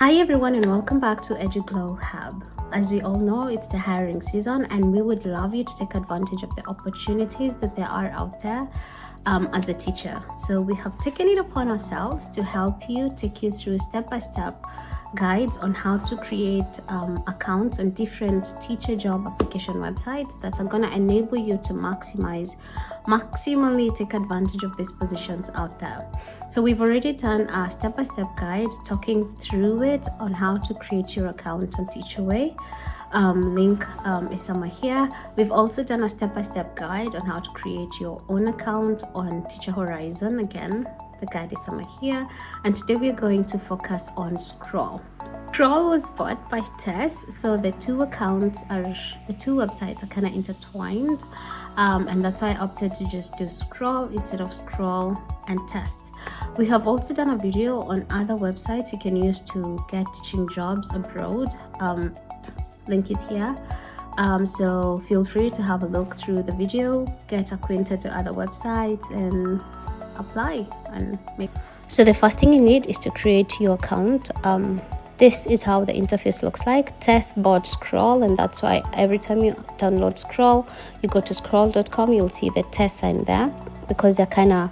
Hi everyone and welcome back to EduGlow Hub. As we all know, it's the hiring season and we would love you to take advantage of the opportunities that there are out there as a teacher. So we have taken it upon ourselves to help you, take you through step-by-step guides on how to create accounts on different teacher job application websites that are going to enable you to maximally take advantage of these positions out there. So we've already done a step-by-step guide talking through it on how to create your account on TeacherWay. Link is somewhere here. We've also done a step-by-step guide on how to create your own account on Teacher Horizon. Again, the guide is somewhere here, and today we're going to focus on Schrole. Schrole was bought by Tess, so the two websites are kind of intertwined, and that's why I opted to just do Schrole instead of Schrole and Test. We have also done a video on other websites you can use to get teaching jobs abroad. Link is here. So feel free to have a look through the video, get acquainted to other websites, and apply and make. So the first thing you need is to create your account. This is how the interface looks like. Test bought Schrole, and that's why every time you download Schrole, you go to schrole.com, you'll see the Test sign there because they're kind of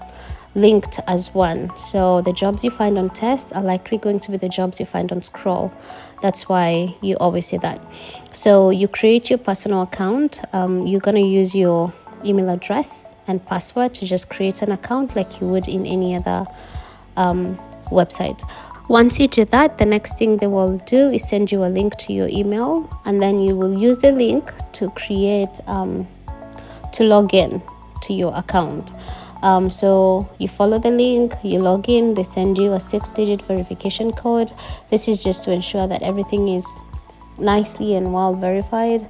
linked as one. So the jobs you find on Test are likely going to be the jobs you find on Schrole. That's why you always say that. So you create your personal account. You're going to use your email address and password to just create an account like you would in any other website. Once you do that, the next thing they will do is send you a link to your email, and then you will use the link to create to log in to your account. So you follow the link, you log in, they send you a 6-digit verification code. This is just to ensure that everything is nicely and well verified.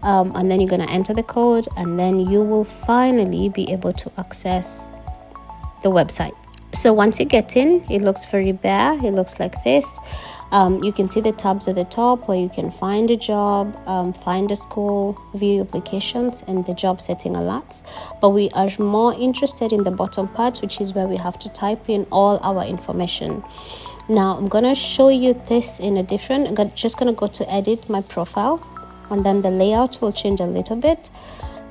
And then you're going to enter the code, and then you will finally be able to access the website. So once you get in, it looks very bare. It looks like this. You can see the tabs at the top where you can find a job, find a school, view applications, and the job setting alerts. But we are more interested in the bottom part, which is where we have to type in all our information. Now I'm going to show you this in a different, I'm just going to go to edit my profile, and then the layout will change a little bit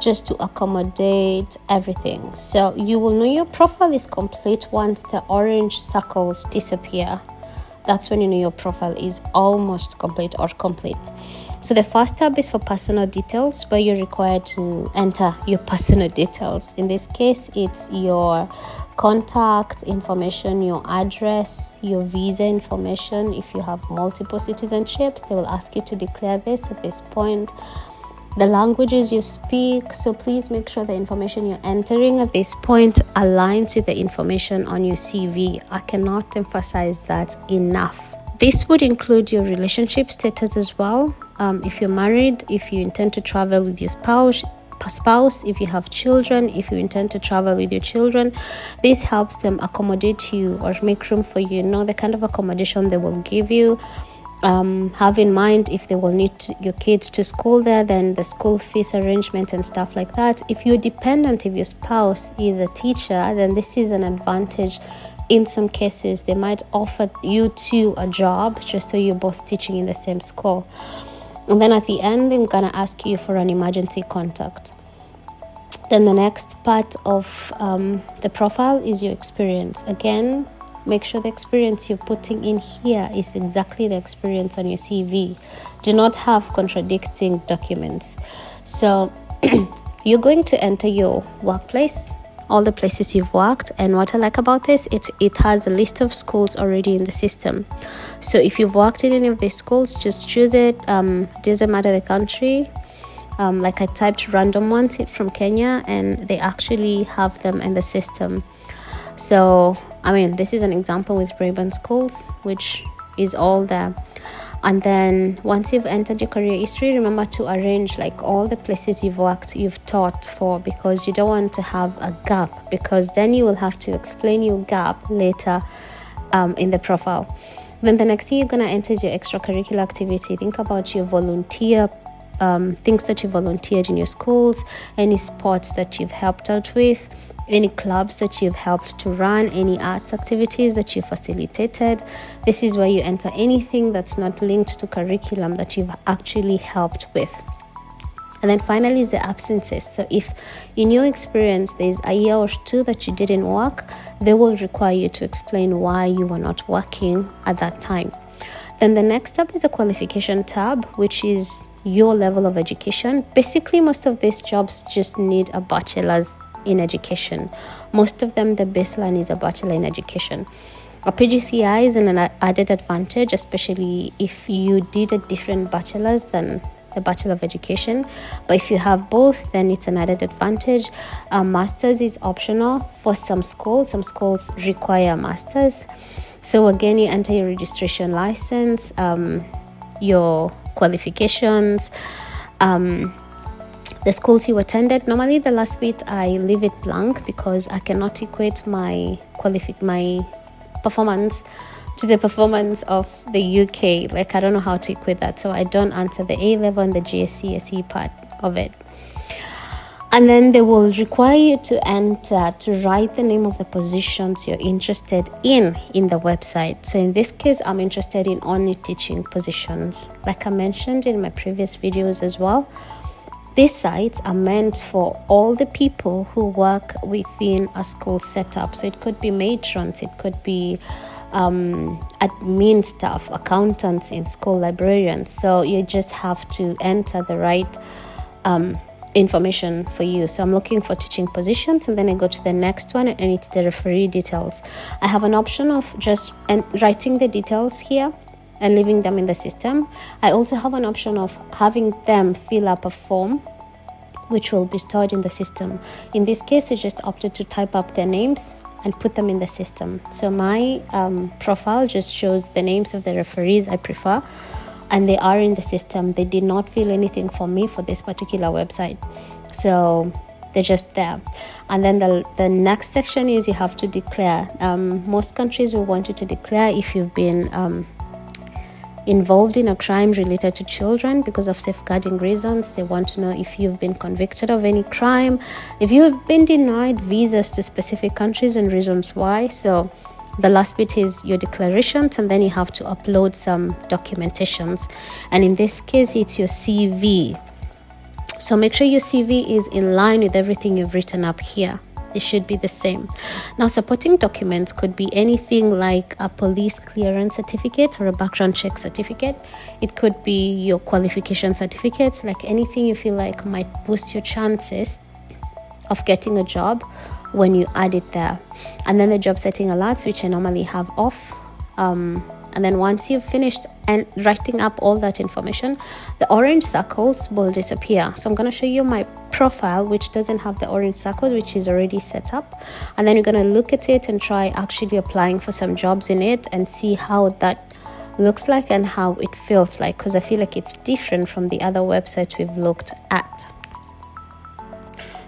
just to accommodate everything. So you will know your profile is complete once the orange circles disappear. That's when you know your profile is almost complete or complete. So the first tab is for personal details, where you're required to enter your personal details. In this case, it's your contact information, your address, your visa information. If you have multiple citizenships, they will ask you to declare this at this point. The languages you speak, so please make sure the information you're entering at this point aligns with the information on your CV. I cannot emphasize that enough. This would include your relationship status as well. If you're married, if you intend to travel with your spouse, if you have children, if you intend to travel with your children, this helps them accommodate you or make room for you, know the kind of accommodation they will give you. Have in mind if they will need your kids to school there, then the school fees arrangement and stuff like that. If you're dependent, if your spouse is a teacher, then this is an advantage. In some cases, they might offer you two a job just so you're both teaching in the same school. And then at the end, I'm gonna ask you for an emergency contact. Then the next part of the profile is your experience. Again, make sure the experience you're putting in here is exactly the experience on your CV. Do not have contradicting documents. So you're going to enter your workplace, all the places you've worked. And what I like about this, it has a list of schools already in the system. So if you've worked in any of these schools, just choose it. Doesn't matter the country. Like I typed random ones from Kenya, and they actually have them in the system. So this is an example with Braeburn schools, which is all there. And then once you've entered your career history, remember to arrange like all the places you've worked, you've taught for, because you don't want to have a gap, because then you will have to explain your gap later in the profile. Then the next thing you're going to enter is your extracurricular activity. Think about your volunteer things that you volunteered in your schools, any sports that you've helped out with, any clubs that you've helped to run, any art activities that you facilitated. This is where you enter anything that's not linked to curriculum that you've actually helped with. And then finally is the absences. So if in your experience there's a year or two that you didn't work, they will require you to explain why you were not working at that time. Then the next tab is a qualification tab, which is your level of education. Basically, most of these jobs just need a bachelor's in education. Most of them, the baseline is a bachelor in education. A PGCI is an added advantage, especially if you did a different bachelor's than the Bachelor of Education. But if you have both, then it's an added advantage. Master's is optional for some schools. Some schools require a master's. So again, you enter your registration license, your qualifications, the schools you attended. Normally the last bit I leave it blank because I cannot equate my performance to the performance of the UK. Like, I don't know how to equate that, so I don't answer the A level and the GCSE SE part of it. And then they will require you to enter, to write the name of the positions you're interested in the website. So in this case, I'm interested in only teaching positions. Like I mentioned in my previous videos as well, these sites are meant for all the people who work within a school setup. So it could be matrons, it could be admin staff, accountants in school, librarians. So you just have to enter the right information for you. So I'm looking for teaching positions, and then I go to the next one, and it's the referee details. I have an option of just writing the details here and leaving them in the system. I also have an option of having them fill up a form which will be stored in the system. In this case, I just opted to type up their names and put them in the system. So my profile just shows the names of the referees I prefer, and they are in the system. They did not fill anything for me for this particular website, so they're just there. And then the next section is you have to declare. Most countries will want you to declare if you've been involved in a crime related to children because of safeguarding reasons. They want to know if you've been convicted of any crime, if you've been denied visas to specific countries and reasons why. So the last bit is your declarations, and then you have to upload some documentations. And in this case, it's your CV. So make sure your CV is in line with everything you've written up here. It should be the same. Now, supporting documents could be anything like a police clearance certificate or a background check certificate. It could be your qualification certificates, like anything you feel like might boost your chances of getting a job when you add it there. And then the job setting alerts, which I normally have off. And then once you've finished and writing up all that information, the orange circles will disappear. So I'm going to show you my profile, which doesn't have the orange circles, which is already set up. And then you're going to look at it and try actually applying for some jobs in it and see how that looks like and how it feels like, because I feel like it's different from the other websites we've looked at.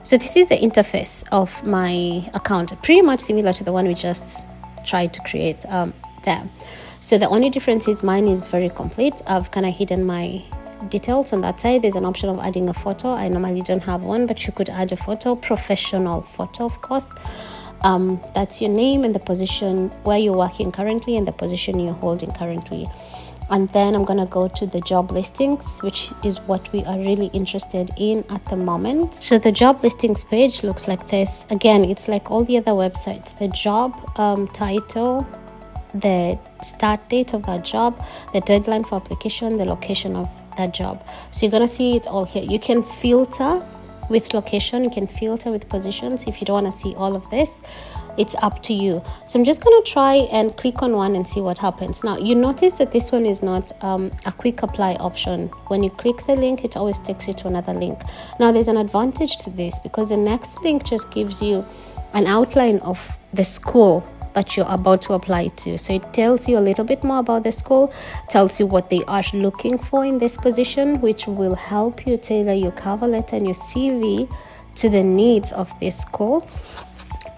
So this is the interface of my account, pretty much similar to the one we just tried to create there. So the only difference is mine is very complete. I've kind of hidden my details on that side. There's an option of adding a photo. I normally don't have one, but you could add a photo, professional photo, of course. That's your name and the position where you're working currently and the position you're holding currently. And then I'm going to go to the job listings, which is what we are really interested in at the moment. So the job listings page looks like this. Again, it's like all the other websites. The job title, the start date of that job, the deadline for application, the location of that job. So you're going to see it all here. You can filter with location, you can filter with positions. If you don't want to see all of this, it's up to you. So I'm just going to try and click on one and see what happens. Now you notice that this one is not a quick apply option. When you click the link, it always takes you to another link. Now there's an advantage to this because the next link just gives you an outline of the school that you're about to apply to. So it tells you a little bit more about the school, tells you what they are looking for in this position, which will help you tailor your cover letter and your CV to the needs of this school.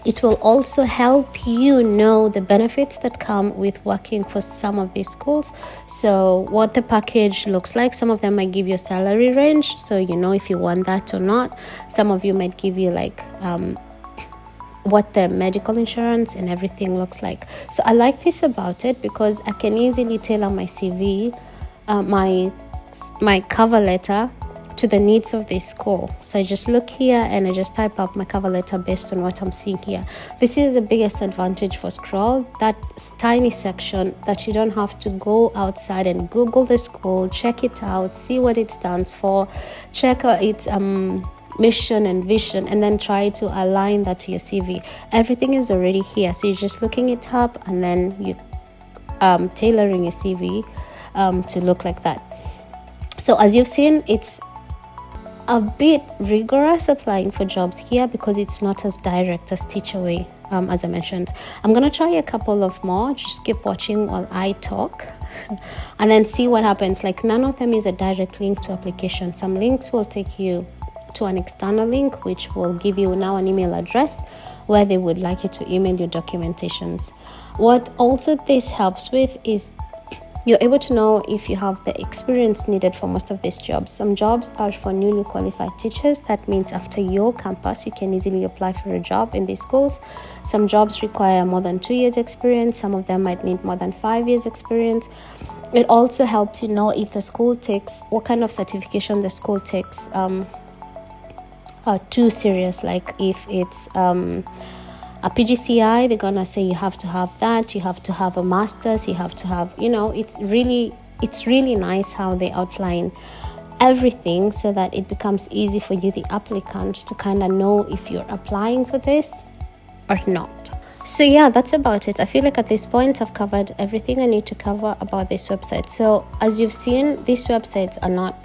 It will also help you know the benefits that come with working for some of these schools. So what the package looks like. Some of them might give you a salary range, so you know if you want that or not. Some of you might give you like what the medical insurance and everything looks like. So I like this about it because I can easily tailor my CV, my cover letter to the needs of this school. So I just look here and I just type up my cover letter based on what I'm seeing here. This is the biggest advantage for Schrole, that tiny section that you don't have to go outside and Google the school, check it out, see what it stands for, check its mission and vision, and then try to align that to your CV. Everything is already here, so you're just looking it up and then you tailoring your CV to look like that. So as you've seen, it's a bit rigorous applying for jobs here because it's not as direct as Teachaway, as I mentioned. I'm gonna try a couple of more. Just keep watching while I talk and then see what happens. Like, none of them is a direct link to application. Some links will take you to an external link, which will give you now an email address where they would like you to email your documentations. What also this helps with is you're able to know if you have the experience needed for most of these jobs. Some jobs are for newly qualified teachers. That means after your campus, you can easily apply for a job in these schools. Some jobs require more than 2 years experience. Some of them might need more than 5 years experience. It also helps you know if the school takes, what kind of certification the school takes too serious. Like if it's a PGCI, they're gonna say you have to have that, you have to have a master's, you have to have, it's really nice how they outline everything so that it becomes easy for you, the applicant, to kind of know if you're applying for this or not. So yeah, that's about it. I feel like at this point I've covered everything I need to cover about this website. So as you've seen, these websites are not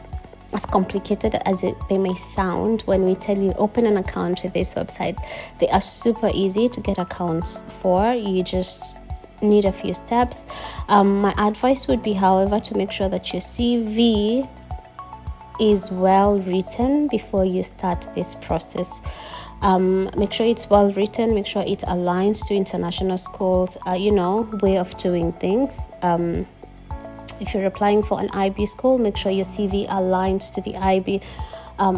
as complicated as they may sound when we tell you open an account with this website. They are super easy to get accounts for. You just need a few steps. My advice would be, however, to make sure that your CV is well written before you start this process. Make sure it's well written, make sure it aligns to international schools way of doing things. If you're applying for an IB school, make sure your CV aligns to the IB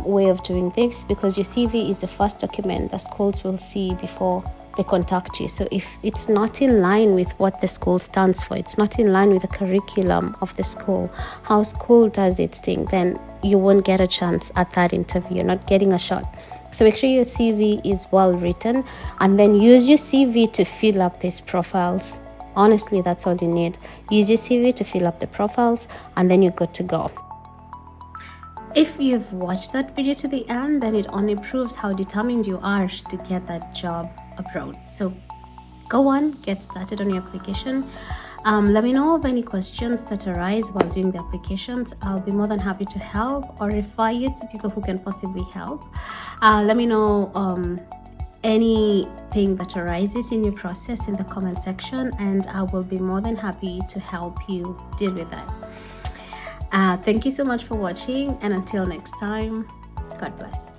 way of doing things, because your CV is the first document that schools will see before they contact you. So if it's not in line with what the school stands for, it's not in line with the curriculum of the school, how school does its thing, then you won't get a chance at that interview. You're not getting a shot. So make sure your CV is well written, and then use your CV to fill up these profiles. Honestly, that's all you need. Use your CV to fill up the profiles, and then you're good to go. If you've watched that video to the end, then it only proves how determined you are to get that job abroad. So go on, get started on your application. Let me know of any questions that arise while doing the applications. I'll be more than happy to help or refer you to people who can possibly help. Let me know anything that arises in your process in the comment section, and I will be more than happy to help you deal with that. Thank you so much for watching, and until next time, God bless.